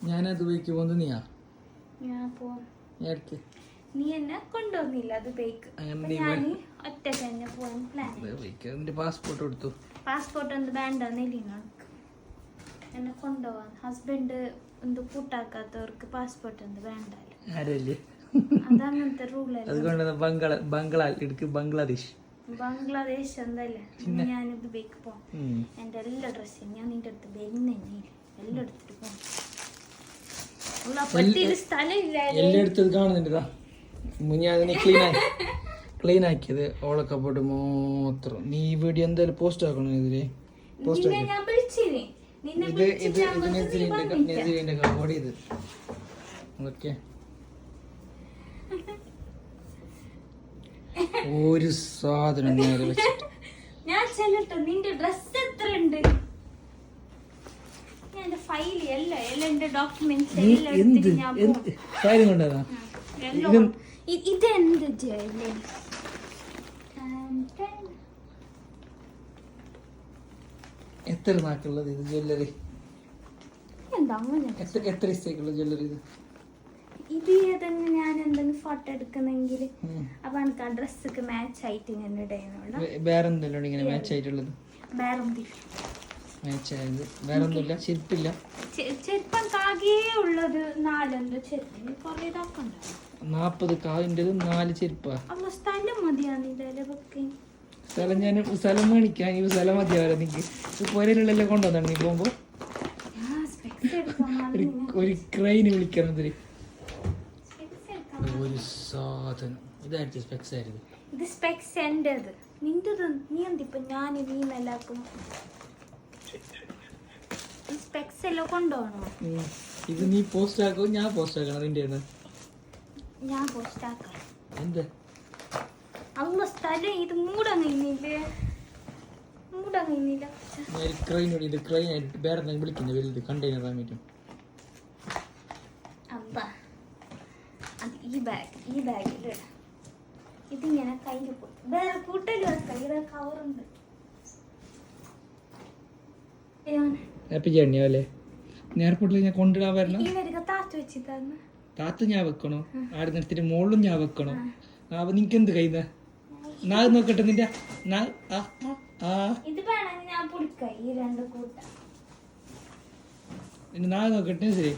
ഞാനത് ദുബൈക്ക് പോകുന്നത് നീയാ? ഞാൻ പോവാം. നേരത്തെ നീ എന്നെ കൊണ്ടുവന്നില്ല ദുബൈക്ക്. ഞാൻ ഒറ്റക്ക് തന്നെ പോവാൻ പ്ലാൻ. എന്റെ പാസ്പോർട്ട് കൊടുത്തു. പാസ്പോർട്ട് എന്ത് വേണ്ടെന്നില്ല എന്നെ കൊണ്ടുപോവാൻ. ഹസ്ബൻഡ് എന്ത് കൂട്ടാക്കാത്തവർക്ക് പാസ്പോർട്ട് എന്ത് വേണ്ടല്ലോ. ആരല്ലേ അതങ്ങനത്തെ റൂളല്ല. അതുകൊണ്ട് ബംഗ്ലാദേശ് എന്തല്ലേ ഞാൻ ദുബൈക്ക് പോവാം. എന്റെ എല്ലാ ഡ്രസ്സും ഞാൻ നിന്റെ അടുത്ത് വരുന്നേ എല്ലാം എടുത്തിട്ട് പോവാം. എല്ലായിടത്തും കാണുന്നുണ്ട്. ഞാൻ ക്ലീൻ ആക്കിയത് ഓളൊക്കെ പോട്ട് മാത്രം. നീ വീഡിയോ എന്തായാലും പോസ്റ്റ് ആക്കണം. ഇതില് പോസ്റ്റ് ഇത് ഓക്കെ. ഒരു സാധനം നേരെ വെച്ചിട്ട് ഞാൻ ചെല്ലട്ടോ. നിന്റെ ഡ്രസ് എത്ര ഉണ്ട്? ഫയൽ എല്ലാം ഡോക്യുമെന്റ്സ് ഫയൽ കൊണ്ടതാ. ഇതെന്ത് എത്ര നാക്കുള്ളത് ഇത് ജ്വല്ലറി? എത്ര ദിവസത്തേക്കുള്ള ജ്വല്ലറി ഇത്? ഇത് തന്നെ ഞാൻ എന്തെങ്കിലും ഫോട്ടോ എടുക്കുന്നെങ്കിൽ അപ്പൊ എനിക്ക് ആ ഡ്രസ്സൊക്കെ മാച്ച് ആയിട്ട് ഇങ്ങനെ ഇടയുന്നുണ്ട്. വേറെ എന്തെല്ലാം ഇങ്ങനെ മാച്ച് ആയിട്ടുള്ളത്? വേറൊന്നുമില്ല. ചെരുപ്പില്ല. ചെരുപ്പം കാകേ ഉള്ളത് 4 ചെരുപ്പിന് കുറെ ഇതാക്കണ്ട. 40 കാവിൻ്റെത് 4 ചെരുപ്പാ. അപ്പൊ സ്ഥലം മതിയാന്നില്ല ബുക്കിംഗ് സ്ഥലം. ഞാൻ സ്ഥലം മേടിക്കാൻ ഈ സ്ഥലം മതിയാവില്ല. നിനക്ക് പുരയിലുള്ള കൊണ്ടുവന്നാണ് നീ പോകുമ്പോ ഒരു ക്രൈന് വിളിക്കണം. ഇതില് ഒരു സാധനം ഇതായിട്ട് സ്പെക്സ് ആയിരുന്നു. ഇത് സ്പെക്സ് എന്റേത്. നിന്റേത് നീ എന്തിപ്പോ ഞാൻ നീ നല്ലാക്കും. സ്പെക്സ് എല്ലാം കൊണ്ടുപോകണോ? ഇത് നീ പോസ്റ്റ് ആക്കും ഞാൻ പോസ്റ്റ് ആക്കണം. നിന്റെ ഞാൻ പോസ്റ്റ് ആക്കാം. എന്താ അമ്മ സ്ഥലം ഇത് മൂടങ്ങില്ല. ഇത് ക്രൈൻ ആയിട്ട് വേറെ എന്തെങ്കിലും വിളിക്കുന്നത് വലുത് കണ്ടെയ്നർ ആയിട്ട്. അബ്ബാ അത് ഈ ബാഗിൽ ഇതിങ്ങനെ കയ്യിൽ പോയി വേറെ കൂട്ടല് വെക്കാം. ഇത് കവറുണ്ട്. ഹാപ്പി ജേർണി അല്ലേ? എയർപോർട്ടിൽ ഞാൻ കൊണ്ടുവിടാൻ വരണം. താത്ത് ഞാൻ വെക്കണോ? ആടെ നിർത്തിട്ട് മോളിലും ഞാൻ വെക്കണോ? അപ്പൊ നിനക്ക് എന്ത് കഴിയുന്ന? നാഗ് നോക്കട്ടെ നിന്റെ നാഗ് നോക്കട്ടെ. ശരി.